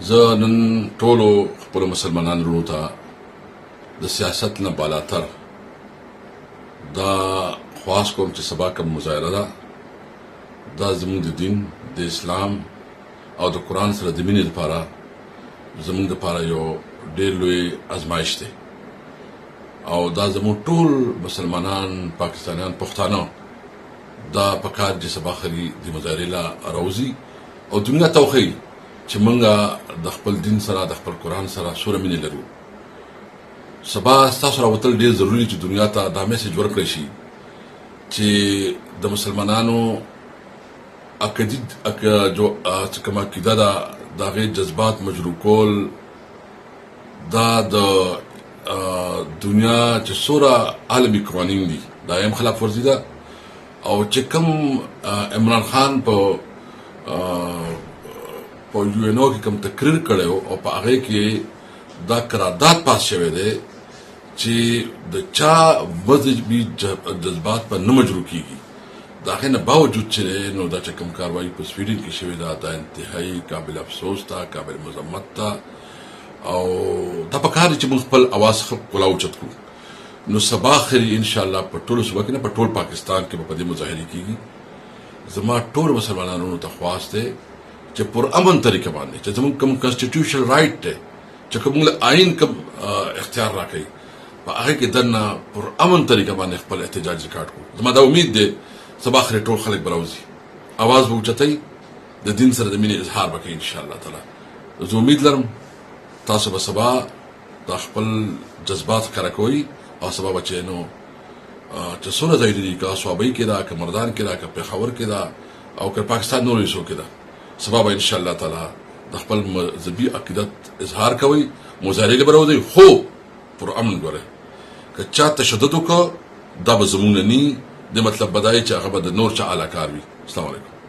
زه نن ټولو خپلو مسلمانانو وروڼو ته د سیاست نه بالاتر دا خواست کوم چې سبا کوم مظاهره ده دا زموږ د دین د اسلام او د قرآن سره د مینې لپاره زموږ دپاره یو ډېر لوی ازمایش دی او دا زموږ ټول مسلمانان پاکستانیان پښتانه دا پکار چې سبا خري د مظاهرې لا راوځي او دنیا ته وښیي چې موږ د خپل دین سره د خپل قرآن سره څومره مینې لرو. سبا ستاسو راوتل ډېر ضروري چې دنیا ته دا میسج ورکړی شي چې د مسلمانانو چې کومه عقیده ده د هغې جذبات مجروح کول دا د دنیا چې څومره عالمي قوانین دي دا هم خلاف ورزي ده او چې کوم عمران خان په یو ان او کې کوم تقریر کړی او په هغې کې دا قرارداد پاس شوی دی چې د چا مذهبي جذبات په نه مجروح کیږي. د هغې نه باوجود چې نو دا چې کوم کاروایي په سویډن کې شوې ده دا انتهایي قابل افسوس ده، قابل مذمت ده او دا پکار دی چې موږ خپل اواز ښکلا اوچت کړو. نو سبا خري انشاءالله په ټولو صوبه کې نه په ټول پاکستان کې به په دې مظاهرې کېږي. زما ټول مسلمانانو ته خواست دی چې پر امن طریقه باندې چې زموږ کوم کنسټیټیوشنل رایټ دی چې کوم آئین کوم اختیار راکوي په هغې کې دننه پر امن طریقه باندې خپل احتجاج ریکارډ کړو. زما دا امید دی سبا خري ټول خلک به راوځي، اواز به اوچتوي، د دین سره د مینې اظهار به کوي انشاءالله تعالی. زه امید لرم تاسو به سبا دا خپل جذبات ښکاره کوئ او سبا به چې نو چې څومره ځایونه دي که صوابۍ کې ده که مردان کې ده که پېښور کې ده او که پاکستان نورو حصو کې ده سبا به انشاءالله تعالی د خپل مذهبي عقیدت اظهار کوئ، مظاهرې به راوځئ خو پر امن ګورئ. که چا تشدد وکړه دا به زموږ نه ني د مطلب به دا چې هغه به د نور چا اعلی کار وي. السلام علیکم.